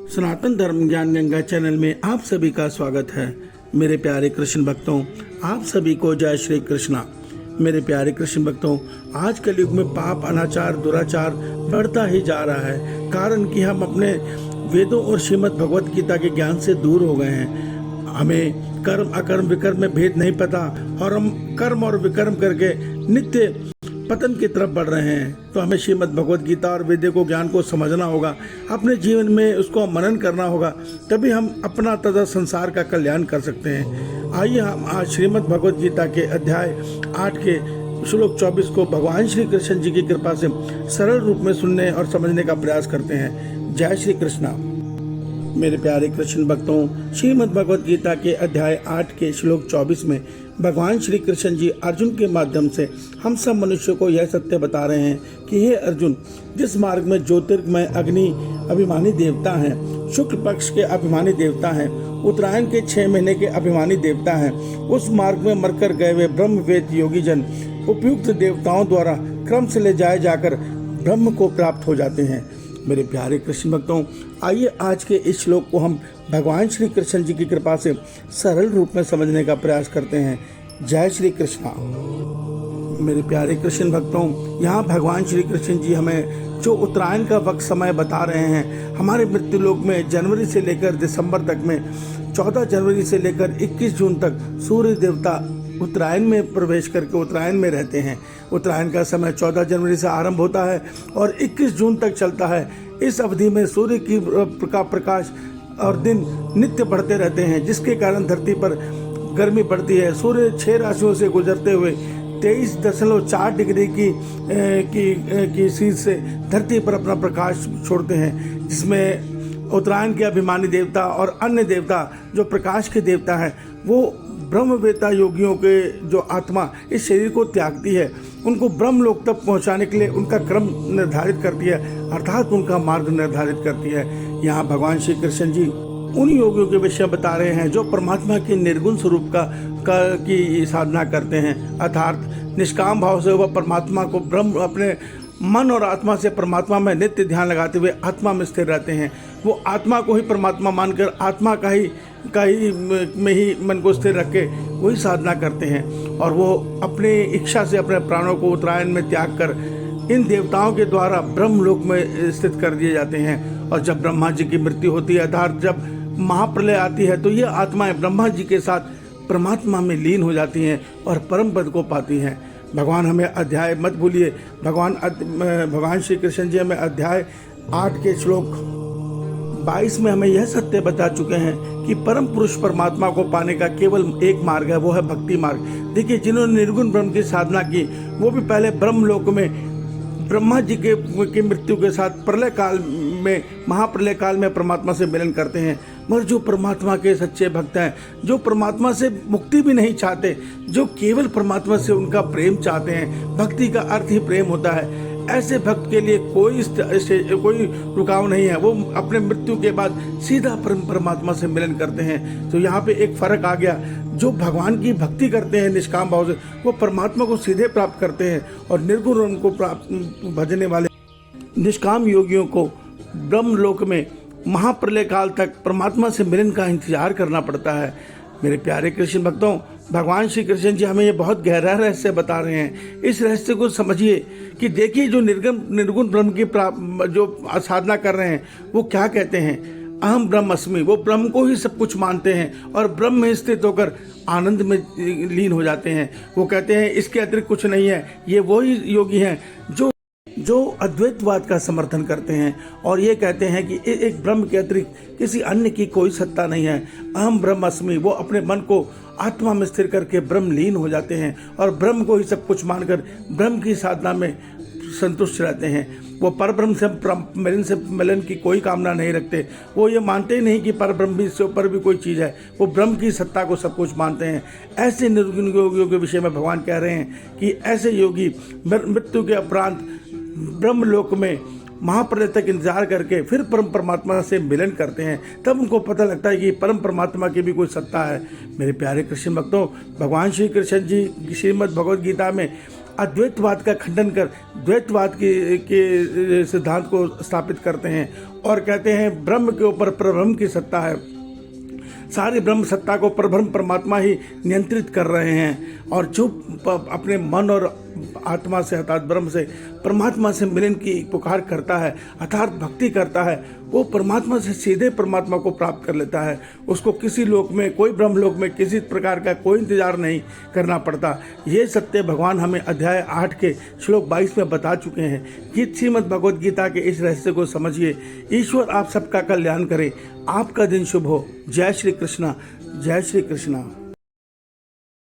सनातन धर्म ज्ञान गंगा चैनल में आप सभी का स्वागत है। मेरे प्यारे कृष्ण भक्तों, आप सभी को जय श्री कृष्णा। मेरे प्यारे कृष्ण भक्तों, आज के युग में पाप, अनाचार, दुराचार बढ़ता ही जा रहा है। कारण कि हम अपने वेदों और श्रीमद् भगवत गीता के ज्ञान से दूर हो गए हैं। हमें कर्म अकर्म विकर्म में भेद नहीं पता और हम कर्म और विकर्म करके नित्य पतन की तरफ बढ़ रहे हैं। तो हमें श्रीमद् भगवत गीता और वेदों को ज्ञान को समझना होगा, अपने जीवन में उसको मनन करना होगा, तभी हम अपना तथा संसार का कल्याण कर सकते हैं। आइए हम आज श्रीमद् भगवत गीता के अध्याय 8 के श्लोक 24 को भगवान श्री कृष्ण जी की कृपा से सरल रूप में सुनने और समझने का प्रयास करते हैं। जय श्री कृष्णा। मेरे प्यारे कृष्ण भक्तों, श्रीमद् भगवत गीता के अध्याय 8 के श्लोक 24 में भगवान श्री कृष्ण जी अर्जुन के माध्यम से हम सब मनुष्यों को यह सत्य बता रहे हैं कि हे अर्जुन, जिस मार्ग में ज्योतिर्मय अग्नि अभिमानी देवता हैं, शुक्ल पक्ष के अभिमानी देवता हैं, उत्तरायण के 6 महीने के अभिमानी देवता हैं, उस मार्ग में मरकर गए हुए ब्रह्मवेद योगी जन उपयुक्त देवताओं द्वारा क्रम से ले जाए जाकर ब्रह्म को प्राप्त हो जाते हैं। मेरे प्यारे कृष्ण भक्तों, आइए आज के इस श्लोक को हम भगवान श्री कृष्ण जी की कृपा से सरल रूप में समझने का प्रयास करते हैं। जय श्री कृष्णा। मेरे प्यारे कृष्ण भक्तों, यहाँ भगवान श्री कृष्ण जी हमें जो उत्तरायण का वक्त समय बता रहे हैं, हमारे मृत्यु लोक में जनवरी से लेकर दिसंबर तक में 14 जनवरी से लेकर 21 जून तक सूर्य देवता उत्तरायण में प्रवेश करके उत्तरायण में रहते हैं। उत्तरायण का समय 14 जनवरी से आरंभ होता है और 21 जून तक चलता है। इस अवधि में सूर्य की प्रकाश और दिन नित्य बढ़ते रहते हैं, जिसके कारण धरती पर गर्मी बढ़ती है। सूर्य 6 राशियों से गुजरते हुए 23.4 डिग्री की सीध से धरती पर अपना प्रकाश छोड़ते हैं, जिसमें उत्तरायण के अभिमानी देवता और अन्य देवता जो प्रकाश के देवता हैं, वो ब्रह्मवेता योगियों के जो आत्मा इस शरीर को त्यागती है, उनको ब्रह्मलोक तक पहुंचाने के लिए उनका क्रम निर्धारित करती है, अर्थात उनका मार्ग निर्धारित करती है। यहाँ भगवान श्री कृष्ण जी उन योगियों के विषय बता रहे हैं जो परमात्मा के निर्गुण स्वरूप की साधना करते हैं, अर्थात निष्काम भाव से वह परमात्मा को ब्रह्म अपने मन और आत्मा से परमात्मा में नित्य ध्यान लगाते हुए आत्मा में स्थिर रहते हैं। वो आत्मा को ही परमात्मा मानकर आत्मा का ही में ही मन को स्थिर रख के वही साधना करते हैं, और वो अपनी इच्छा से अपने प्राणों को उत्तरायण में त्याग कर इन देवताओं के द्वारा ब्रह्मलोक में स्थित कर दिए जाते हैं। और जब ब्रह्मा जी की मृत्यु होती है, अर्थात जब महाप्रलय आती है, तो ये आत्माएं ब्रह्मा जी के साथ परमात्मा में लीन हो जाती हैं और परम पद को पाती हैं। भगवान हमें अध्याय मत भूलिए, भगवान श्री कृष्ण जी हमें अध्याय 8 के श्लोक 22 में हमें यह सत्य बता चुके हैं कि परम पुरुष परमात्मा को पाने का केवल एक मार्ग है, वो है भक्ति मार्ग। देखिए, जिन्होंने निर्गुण ब्रह्म की साधना की, वो भी पहले ब्रह्मलोक में ब्रह्मा जी की मृत्यु के साथ प्रलय काल में, महाप्रलय काल में परमात्मा से मिलन करते हैं। मगर जो परमात्मा के सच्चे भक्त हैं, जो परमात्मा से मुक्ति भी नहीं चाहते, जो केवल परमात्मा से उनका प्रेम चाहते हैं, भक्ति का अर्थ ही प्रेम होता है, ऐसे भक्त के लिए कोई रुकाव नहीं है। वो अपने मृत्यु के बाद सीधा परमात्मा से मिलन करते हैं। तो यहाँ पे एक फर्क आ गया। जो भगवान की भक्ति करते हैं निष्काम भाव से, वो परमात्मा को सीधे प्राप्त करते हैं, और निर्गुण को भजने वाले निष्काम योगियों को ब्रह्मलोक में महाप्रलय काल तक परमात्मा से मिलन का इंतजार करना पड़ता है। मेरे प्यारे कृष्ण भक्तों, भगवान श्री कृष्ण जी हमें ये बहुत गहरा रहस्य बता रहे हैं। इस रहस्य को समझिए कि देखिए, जो निर्गुण ब्रह्म की जो साधना कर रहे हैं, वो क्या कहते हैं, अहम ब्रह्मस्मि। वो ब्रह्म को ही सब कुछ मानते हैं और ब्रह्म में स्थित होकर आनंद में लीन हो जाते हैं। वो कहते हैं इसके अतिरिक्त कुछ नहीं है। ये वही योगी हैं जो अद्वैतवाद का समर्थन करते हैं और ये कहते हैं कि एक ब्रह्म के अतिरिक्त किसी अन्य की कोई सत्ता नहीं है। अहम ब्रह्मस्मि। वो अपने मन को आत्मा में स्थिर करके ब्रह्म लीन हो जाते हैं और ब्रह्म को ही सब कुछ मानकर ब्रह्म की साधना में संतुष्ट रहते हैं। वो परब्रह्म से मिलन की कोई कामना नहीं रखते। वो ये मानते ही नहीं कि परब्रह्म भी इससे ऊपर भी कोई चीज़ है। वो ब्रह्म की सत्ता को सब कुछ मानते हैं। ऐसे निर्गुण योगियों के विषय में भगवान कह रहे हैं कि ऐसे योगी मृत्यु के उपरांत ब्रह्मलोक में महाप्रलय तक इंतजार करके फिर परम परमात्मा से मिलन करते हैं। तब उनको पता लगता है कि परम परमात्मा की भी कोई सत्ता है। मेरे प्यारे कृष्ण भक्तों, भगवान श्री कृष्ण जी श्रीमद् भगवद गीता में अद्वैतवाद का खंडन कर द्वैतवाद के सिद्धांत को स्थापित करते हैं और कहते हैं ब्रह्म के ऊपर परब्रह्म की सत्ता है, सारी ब्रह्म सत्ता को परब्रह्म परमात्मा ही नियंत्रित कर रहे हैं। और जो अपने मन और आत्मा से अर्थात ब्रह्म से परमात्मा से मिलन की पुकार करता है, अर्थात भक्ति करता है, वो परमात्मा से सीधे परमात्मा को प्राप्त कर लेता है। उसको किसी लोक में, कोई ब्रह्मलोक में किसी प्रकार का कोई इंतजार नहीं करना पड़ता। ये सत्य भगवान हमें अध्याय 8 के श्लोक 22 में बता चुके हैं। गीत श्रीमद् भगवद गीता के इस रहस्य को समझिए। ईश्वर आप सबका कल्याण करे। आपका दिन शुभ हो। जय श्री कृष्णा, जय श्री कृष्णा।